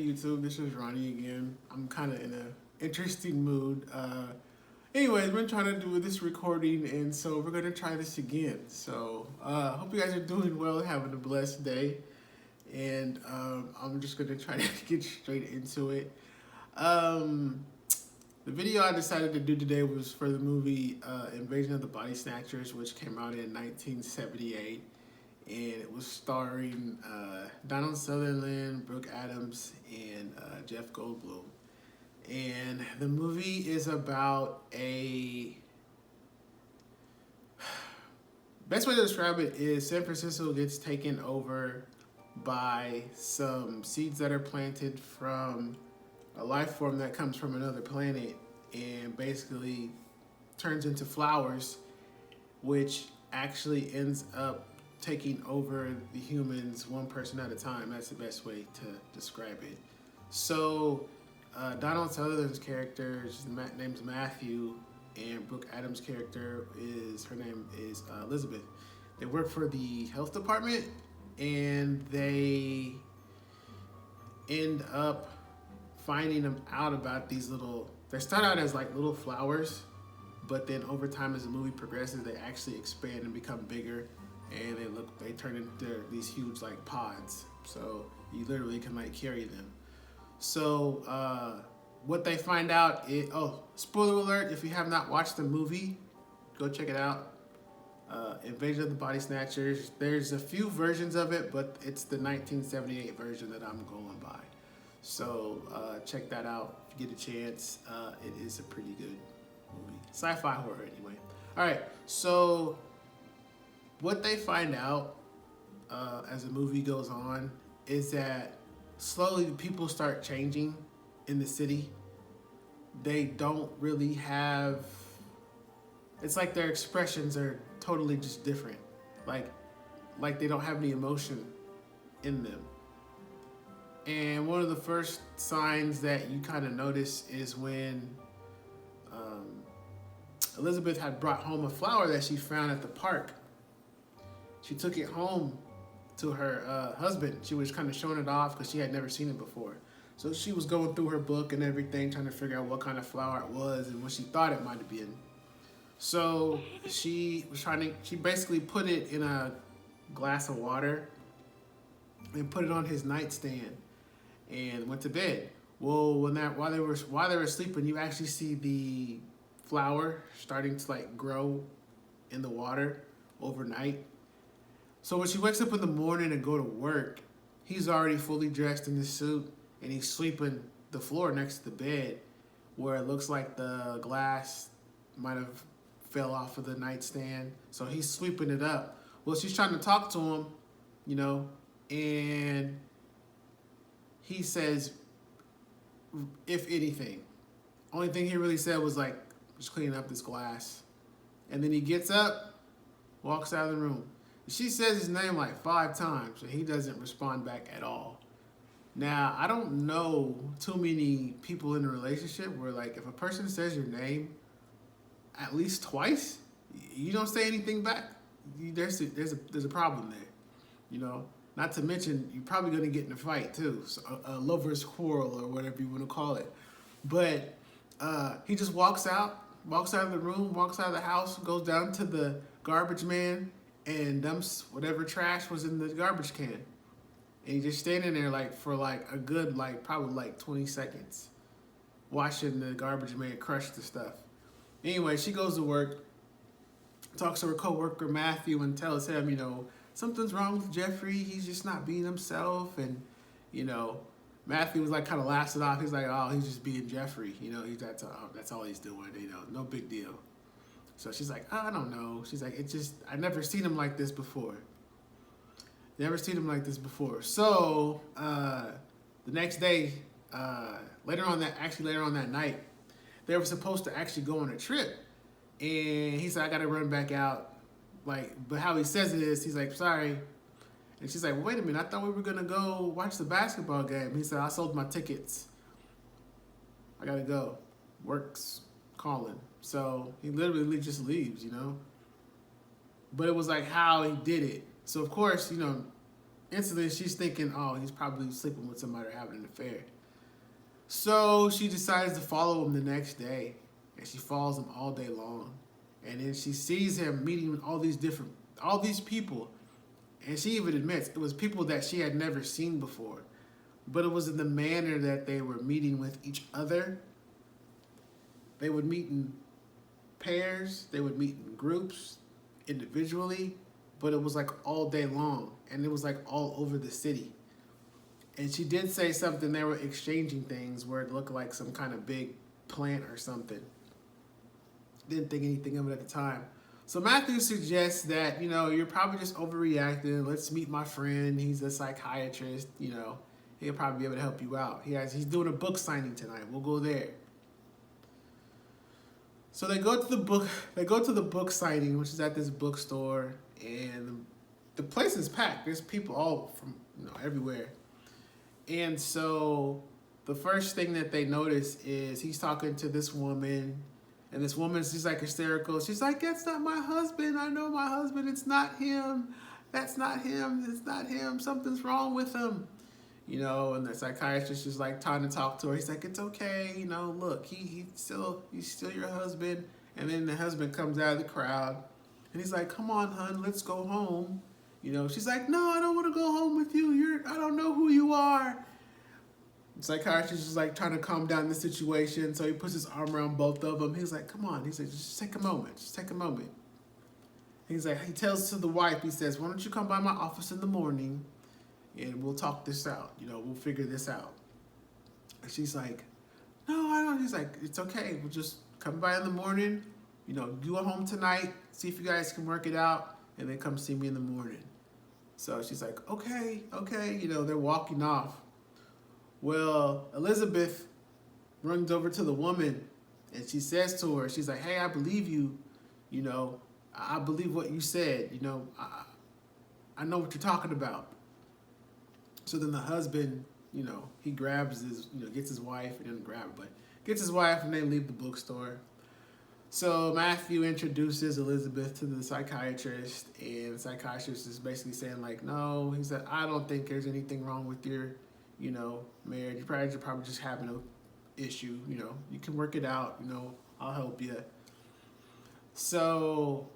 YouTube, this is Ronnie again. I'm kind of in an interesting mood. Anyways, we're trying to do this recording, and so we're gonna try this again. So, hope you guys are doing well, having a blessed day, and I'm just gonna try to get straight into it. Um, the video I decided to do today was for the movie Invasion of the Body Snatchers, which came out in 1978. And it was starring Donald Sutherland, Brooke Adams, and Jeff Goldblum. And the movie is about a... Best way to describe it is San Francisco gets taken over by some seeds that are planted from a life form that comes from another planet and basically turns into flowers, which actually ends up taking over the humans one person at a time. That's the best way to describe it. So Donald Sutherland's character, his name's Matthew, and Brooke Adams' character her name is Elizabeth. They work for the health department, and they end up finding them out about these they start out as like little flowers, but then over time as the movie progresses, they actually expand and become bigger, and they turn into these huge like pods. So you literally can like carry them. So what they find out is, spoiler alert, if you have not watched the movie, go check it out. Invasion of the Body Snatchers. There's a few versions of it, but it's the 1978 version that I'm going by. So check that out if you get a chance. It is a pretty good movie. Sci-fi horror anyway. All right, so what they find out as the movie goes on is that slowly people start changing in the city. They don't really have... It's like their expressions are totally just different. Like they don't have any emotion in them. And one of the first signs that you kind of notice is when Elizabeth had brought home a flower that she found at the park. She took it home to her husband. She was kind of showing it off because she had never seen it before. So she was going through her book and everything, trying to figure out what kind of flower it was and what she thought it might have been. So she basically put it in a glass of water and put it on his nightstand and went to bed. Well, while they were sleeping, you actually see the flower starting to like grow in the water overnight. So when she wakes up in the morning and go to work, he's already fully dressed in his suit and he's sweeping the floor next to the bed where it looks like the glass might have fell off of the nightstand. So he's sweeping it up. Well, she's trying to talk to him, and he says, if anything. Only thing he really said was like, just cleaning up this glass. And then he gets up, walks out of the room. She says his name like 5 times, and he doesn't respond back at all. Now, I don't know too many people in a relationship where like if a person says your name at least twice, you don't say anything back, there's a problem there, Not to mention, you're probably going to get in a fight too, so a lover's quarrel or whatever you want to call it. But he just walks out of the room, walks out of the house, goes down to the garbage man and dumps whatever trash was in the garbage can. And he's just standing there like for like a good probably like 20 seconds watching the garbage man crush the stuff. Anyway, she goes to work, talks to her coworker Matthew and tells him, something's wrong with Jeffrey. He's just not being himself. And, Matthew was like kind of laughs it off. He's like, oh, he's just being Jeffrey. That's all he's doing, no big deal. So she's like, I don't know. She's like, I never seen him like this before. So the next day, later on that night, they were supposed to actually go on a trip. And he said, I got to run back out. But how he says it is, he's like, sorry. And she's like, well, wait a minute. I thought we were going to go watch the basketball game. He said, I sold my tickets. I got to go. Work's calling. So he literally just leaves, But it was like how he did it. So, of course, instantly she's thinking, oh, he's probably sleeping with somebody or having an affair. So she decides to follow him the next day, and she follows him all day long. And then she sees him meeting all these people, and she even admits it was people that she had never seen before, but it was in the manner that they were meeting with each other. They would meet in pairs, they would meet in groups, individually, but it was like all day long, and it was like all over the city. And she did say something, they were exchanging things where it looked like some kind of big plant or something. Didn't think anything of it at the time. So Matthew suggests that, you're probably just overreacting. Let's meet my friend. He's a psychiatrist, He'll probably be able to help you out. He's doing a book signing tonight. We'll go there. So they go to the book signing, which is at this bookstore, and the place is packed. There's people all from everywhere. And so the first thing that they notice is he's talking to this woman, and this woman's just like hysterical. She's like, "That's not my husband. I know my husband. It's not him. That's not him. It's not him. Something's wrong with him." And the psychiatrist is like trying to talk to her. He's like, "It's okay. Look, he's still your husband." And then the husband comes out of the crowd, and he's like, "Come on, hun, let's go home." She's like, "No, I don't want to go home with you. I don't know who you are." The psychiatrist is like trying to calm down the situation, so he puts his arm around both of them. He's like, "Come on." He's like, "Just take a moment. Just take a moment." He's like, he tells to the wife, he says, "Why don't you come by my office in the morning, and we'll talk this out. We'll figure this out." And she's like, "No, I don't." He's like, "It's okay. We'll just come by in the morning. You go home tonight. See if you guys can work it out, and then come see me in the morning." So she's like, okay. They're walking off. Well, Elizabeth runs over to the woman, and she says to her, she's like, "Hey, I believe you. I believe what you said. I know what you're talking about." So then the husband, he grabs his, gets his wife, he doesn't grab her, but gets his wife, and they leave the bookstore. So Matthew introduces Elizabeth to the psychiatrist, and the psychiatrist is basically saying like, "No," he said, "I don't think there's anything wrong with your, marriage. You're probably just having an issue. You can work it out. I'll help you." So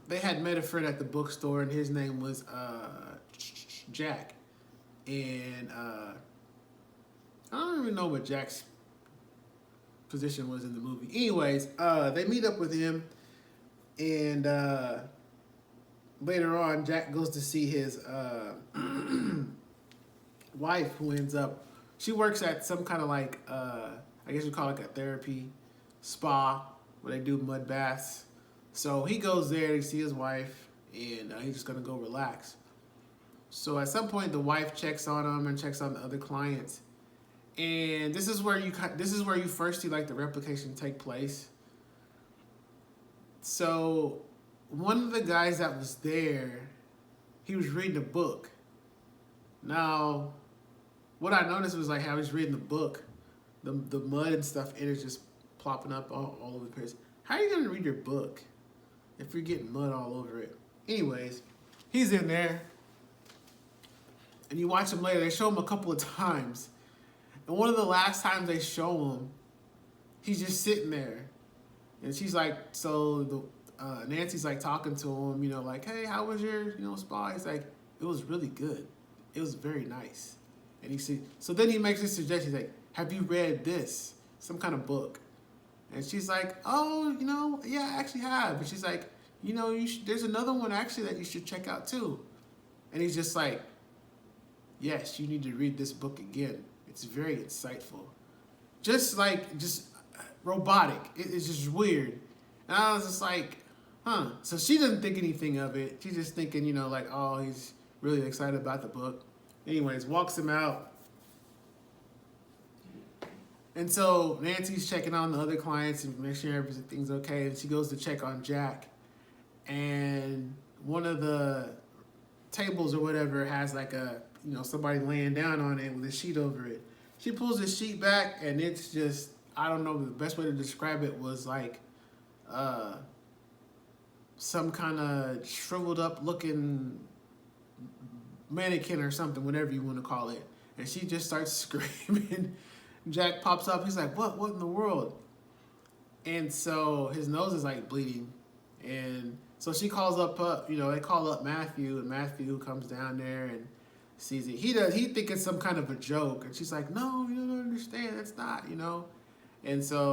they had met a friend at the bookstore, and his name was Jack, and I don't even know what Jack's position was in the movie. Anyways, they meet up with him, and later on, Jack goes to see his wife, who ends up, she works at some kind of like, I guess you call it like a therapy spa, where they do mud baths. So he goes there to see his wife, and he's just gonna go relax. So at some point, the wife checks on him and checks on the other clients, and this is where you first see like the replication take place. So one of the guys that was there, he was reading a book. Now, what I noticed was like how he's reading the book, the mud and stuff in it just plopping up all over the place. How are you gonna read your book if you're getting mud all over it? Anyways, he's in there, and you watch him later. They show him a couple of times, and one of the last times they show him, he's just sitting there, and she's like, Nancy's like talking to him, like, "Hey, how was your, spa?" He's like, "It was really good. It was very nice." And so then he makes this suggestion, he's like, "Have you read this? Some kind of book?" And she's like, "Oh, yeah, I actually have." And she's like, "There's another one actually that you should check out too." And he's just like, "Yes, you need to read this book again. It's very insightful." Just robotic. It's just weird. And I was just like, huh. So she doesn't think anything of it. She's just thinking, like, oh, he's really excited about the book. Anyways, walks him out. And so Nancy's checking on the other clients and make sure everything's okay. And she goes to check on Jack. And one of the tables or whatever has like a, somebody laying down on it with a sheet over it. She pulls the sheet back, and it's just, I don't know, the best way to describe it was like some kind of shriveled up looking mannequin or something, whatever you want to call it. And she just starts screaming. Jack pops up. He's like, what? What in the world? And so his nose is like bleeding. And so she calls up, they call up Matthew, and Matthew comes down there and sees it. He thinks it's some kind of a joke. And she's like, no, you don't understand. That's not. And so